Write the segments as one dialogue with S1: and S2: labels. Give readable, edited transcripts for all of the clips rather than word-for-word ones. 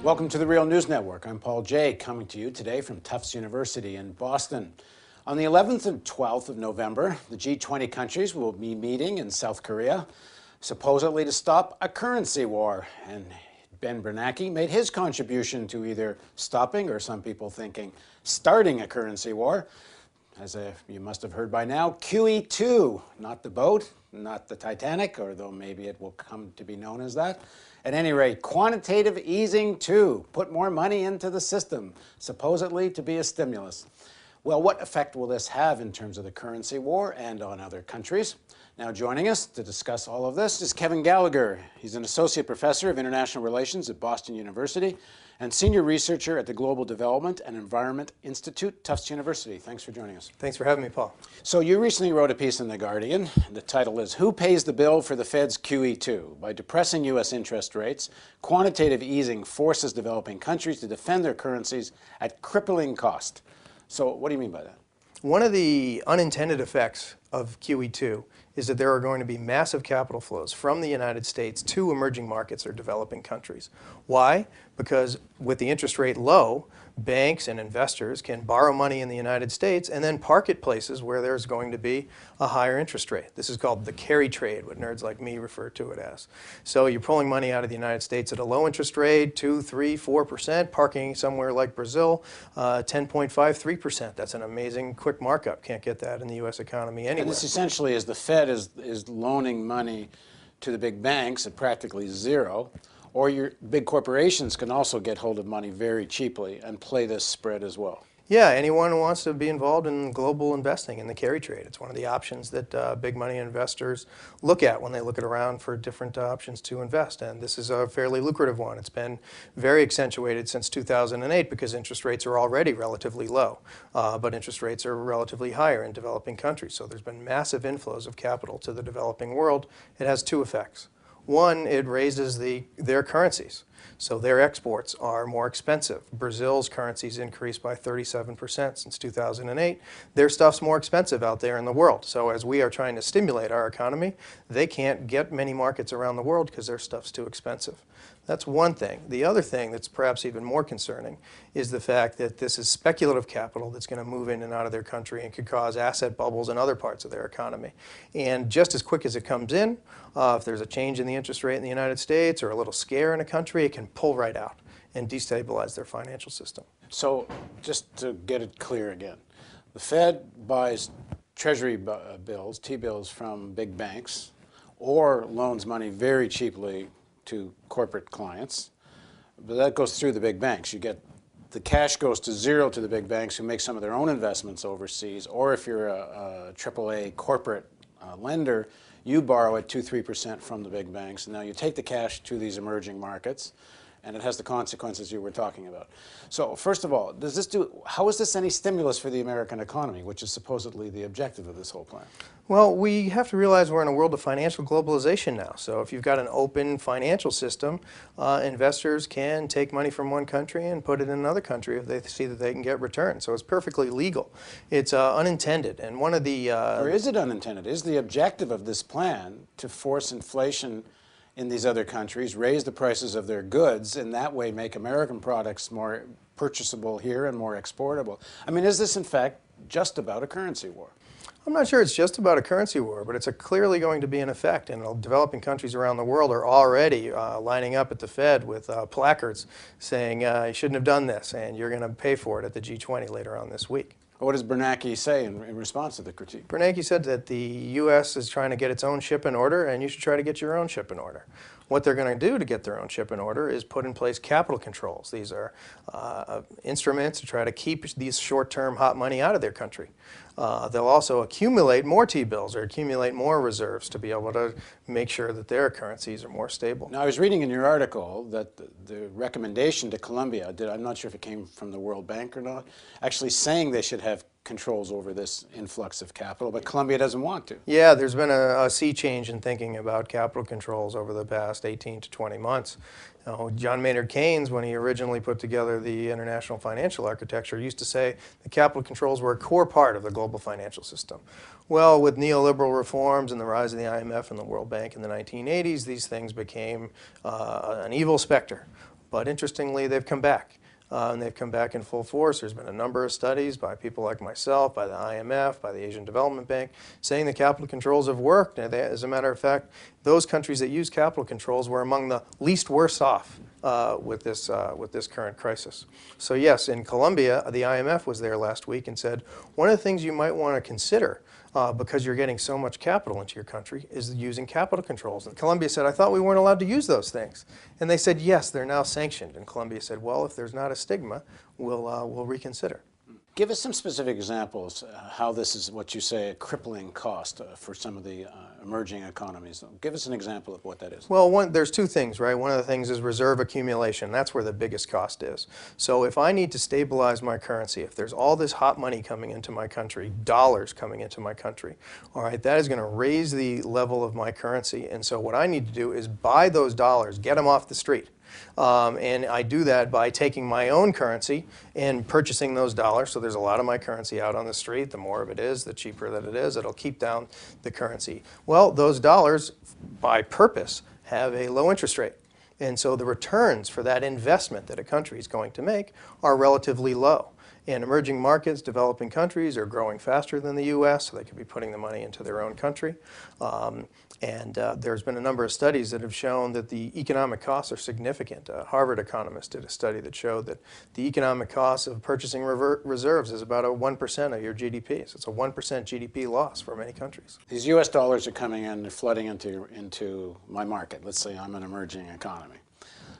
S1: Welcome to the Real News Network. I'm Paul Jay, coming to you today from Tufts University in Boston. On the 11th and 12th of November, the G20 countries will be meeting in South Korea, supposedly to stop a currency war. And Ben Bernanke made his contribution to either stopping, or some people thinking, starting a currency war. As you must have heard by now, QE2, not the boat, not the Titanic, although maybe it will come to be known as that. At any rate, quantitative easing 2, put more money into the system, supposedly to be a stimulus. Well, what effect will this have in terms of the currency war and on other countries? Now joining us to discuss all of this is Kevin Gallagher. He's an associate professor of international relations at Boston University and senior researcher at the Global Development and Environment Institute, Tufts University. Thanks for joining us.
S2: Thanks for having me, Paul.
S1: So you recently wrote a piece in The Guardian. The title is "Who Pays the Bill for the Fed's QE2? By depressing U.S. interest rates, quantitative easing forces developing countries to defend their currencies at crippling cost." So what do you mean by that?
S2: One of the unintended effects of QE2 is that there are going to be massive capital flows from the United States to emerging markets or developing countries. Why? Because with the interest rate low, banks and investors can borrow money in the United States and then park it places where there's going to be a higher interest rate. This is called the carry trade, what nerds like me refer to it as. So you're pulling money out of the United States at a low interest rate, 2, 3, 4%, parking somewhere like Brazil, 10.53%. That's an amazing quick markup. Can't get that in the U.S. economy anywhere.
S1: And this essentially is the Fed is loaning money to the big banks at practically zero, or your big corporations can also get hold of money very cheaply and play this spread as well.
S2: Yeah, anyone who wants to be involved in global investing in the carry trade. It's one of the options that big money investors look at when they look around for different options to invest. And this is a fairly lucrative one. It's been very accentuated since 2008 because interest rates are already relatively low, but interest rates are relatively higher in developing countries. So there's been massive inflows of capital to the developing world. It has two effects. One, it raises their currencies. So their exports are more expensive. Brazil's currency's increased by 37% since 2008. Their stuff's more expensive out there in the world. So as we are trying to stimulate our economy, they can't get many markets around the world because their stuff's too expensive. That's one thing. The other thing that's perhaps even more concerning is the fact that this is speculative capital that's going to move in and out of their country and could cause asset bubbles in other parts of their economy. And just as quick as it comes in, if there's a change in the interest rate in the United States or a little scare in a country, it can pull right out and destabilize their financial system.
S1: So just to get it clear again, the Fed buys treasury bills, T-bills from big banks, or loans money very cheaply to corporate clients, but that goes through the big banks. You get the cash goes to zero to the big banks who make some of their own investments overseas, or if you're a AAA corporate lender, you borrow at 2-3% from the big banks, and now you take the cash to these emerging markets, and it has the consequences you were talking about. So first of all, how is this any stimulus for the American economy, which is supposedly the objective of this whole plan?
S2: Well, we have to realize we're in a world of financial globalization now. So if you've got an open financial system, investors can take money from one country and put it in another country if they see that they can get returns. So it's perfectly legal. It's unintended. And one of the...
S1: Or is it unintended? Is the objective of this plan to force inflation in these other countries, raise the prices of their goods, and that way make American products more purchasable here and more exportable? I mean, is this in fact just about a currency war?
S2: I'm not sure it's just about a currency war, but it's clearly going to be an effect. And developing countries around the world are already lining up at the Fed with placards saying, you shouldn't have done this, and you're going to pay for it at the G20 later on this week.
S1: What does Bernanke say in response to the critique?
S2: Bernanke said that the U.S. is trying to get its own ship in order, and you should try to get your own ship in order. What they're going to do to get their own ship in order is put in place capital controls. These are instruments to try to keep these short-term hot money out of their country. They'll also accumulate more T-bills or accumulate more reserves to be able to make sure that their currencies are more stable.
S1: Now, I was reading in your article that the recommendation to Colombia, I'm not sure if it came from the World Bank or not, actually saying they should have controls over this influx of capital, but Colombia doesn't want to.
S2: Yeah, there's been a sea change in thinking about capital controls over the past 18 to 20 months. John Maynard Keynes, when he originally put together the international financial architecture, used to say the capital controls were a core part of the global financial system. Well, with neoliberal reforms and the rise of the IMF and the World Bank in the 1980s, these things became an evil specter. But interestingly, they've come back. And they've come back in full force. There's been a number of studies by people like myself, by the IMF, by the Asian Development Bank, saying the capital controls have worked. And as a matter of fact, those countries that use capital controls were among the least worse off with this current crisis. So yes, in Colombia, the IMF was there last week and said, one of the things you might want to consider because you're getting so much capital into your country is using capital controls. And Colombia said, I thought we weren't allowed to use those things. And they said, yes, they're now sanctioned. And Colombia said, well, if there's not a stigma, we'll reconsider.
S1: Give us some specific examples how this is what you say a crippling cost for some of the emerging economies. Give us an example of what that is.
S2: Well, there's two things, right? One of the things is reserve accumulation. That's where the biggest cost is. So if I need to stabilize my currency, if there's all this hot money coming into my country, dollars coming into my country, all right, that is going to raise the level of my currency. And so what I need to do is buy those dollars, get them off the street. And I do that by taking my own currency and purchasing those dollars. So there's a lot of my currency out on the street. The more of it is, the cheaper that it is. It'll keep down the currency. Well, those dollars, by purpose, have a low interest rate. And so the returns for that investment that a country is going to make are relatively low. And emerging markets, developing countries, are growing faster than the U.S., so they could be putting the money into their own country. There's been a number of studies that have shown that the economic costs are significant. A Harvard economist did a study that showed that the economic cost of purchasing reserves is about 1% of your GDP. So it's a 1% GDP loss for many countries.
S1: These U.S. dollars are coming in, they're flooding into my market. Let's say I'm an emerging economy.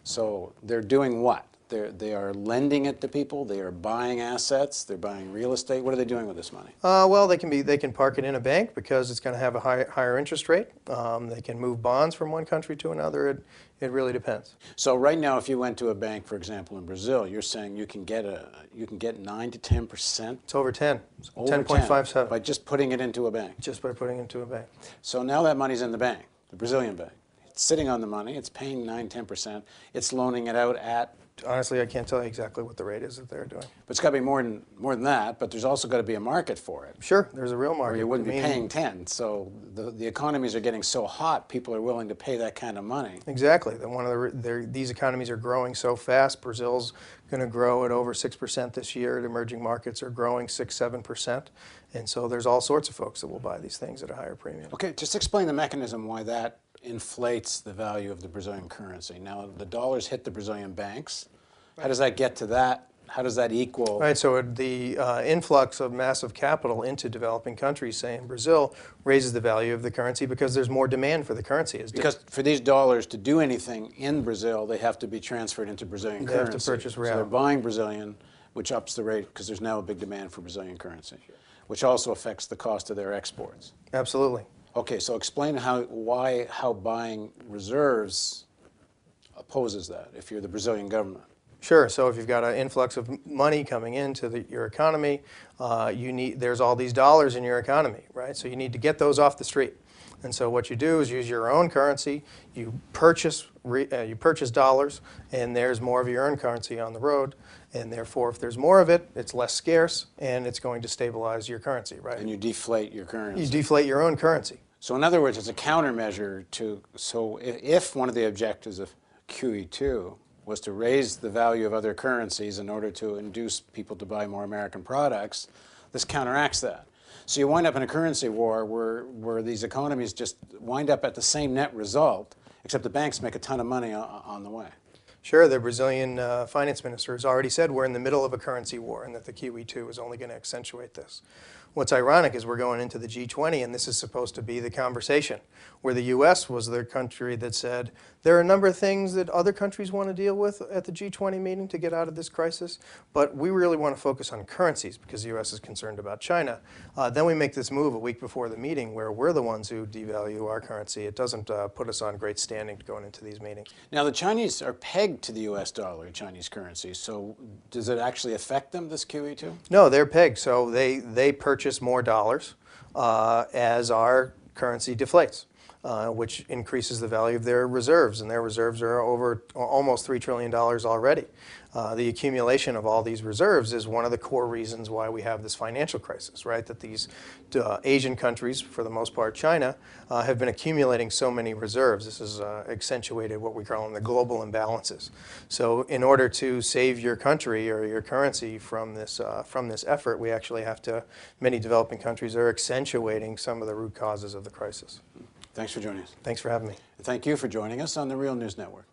S1: So they're doing what? They are lending it to people. They are buying assets. They're buying real estate. What are they doing with this money?
S2: Well, they can park it in a bank because it's going to have a higher interest rate. They can move bonds from one country to another. It really depends.
S1: So right now, if you went to a bank, for example, in Brazil, you're saying you can get 9 to 10%.
S2: It's over 10.
S1: Over
S2: 10.57
S1: by just putting it into a bank.
S2: Just by putting it into a bank.
S1: So now that money's in the bank, the Brazilian bank. It's sitting on the money. It's paying 9, 10%. It's loaning it out at.
S2: Honestly, I can't tell you exactly what the rate is that they're doing.
S1: But it's got to be more than that, but there's also got to be a market for it.
S2: Sure, there's a real market.
S1: Or you wouldn't be paying 10. So the economies are getting so hot, people are willing to pay that kind of money.
S2: Exactly. These economies are growing so fast. Brazil's going to grow at over 6% this year. The emerging markets are growing 6-7%. And so there's all sorts of folks that will buy these things at a higher premium.
S1: Okay, just explain the mechanism why that inflates the value of the Brazilian currency. Now, the dollars hit the Brazilian banks. How does that get to that? How does that equal?
S2: Right, so the influx of massive capital into developing countries, say in Brazil, raises the value of the currency because there's more demand for the currency.
S1: Because for these dollars to do anything in Brazil, they have to be transferred into Brazilian currency.
S2: They have to purchase real.
S1: So they're buying Brazilian, which ups the rate because there's now a big demand for Brazilian currency, which also affects the cost of their exports.
S2: Absolutely.
S1: Okay, so explain how buying reserves opposes that if you're the Brazilian government.
S2: Sure. So if you've got an influx of money coming into your economy, there's all these dollars in your economy, right? So you need to get those off the street. And so what you do is use your own currency. You purchase dollars, and there's more of your own currency on the road. And therefore, if there's more of it, it's less scarce, and it's going to stabilize your currency, right?
S1: And you deflate your currency.
S2: You deflate your own currency.
S1: So in other words, it's a countermeasure to. So if one of the objectives of QE2 was to raise the value of other currencies in order to induce people to buy more American products, this counteracts that. So you wind up in a currency war where these economies just wind up at the same net result, except the banks make a ton of money on the way.
S2: Sure, the Brazilian finance minister has already said we're in the middle of a currency war and that the QE2 is only going to accentuate this. What's ironic is we're going into the G20, and this is supposed to be the conversation, where the U.S. was the country that said there are a number of things that other countries want to deal with at the G20 meeting to get out of this crisis, but we really want to focus on currencies because the U.S. is concerned about China. Then we make this move a week before the meeting where we're the ones who devalue our currency. It doesn't put us on great standing to going into these meetings.
S1: Now, the Chinese are pegged to the U.S. dollar, Chinese currency, so does it actually affect them, this QE2?
S2: No, they're pegged, so they purchase more dollars as our currency deflates. which increases the value of their reserves, and their reserves are over almost $3 trillion already. The accumulation of all these reserves is one of the core reasons why we have this financial crisis, right? That these Asian countries, for the most part China, have been accumulating so many reserves. This has accentuated what we call the global imbalances. So in order to save your country or your currency from this effort, we actually have to, many developing countries are accentuating some of the root causes of the crisis.
S1: Thanks for joining us.
S2: Thanks for having me.
S1: Thank you for joining us on the Real News Network.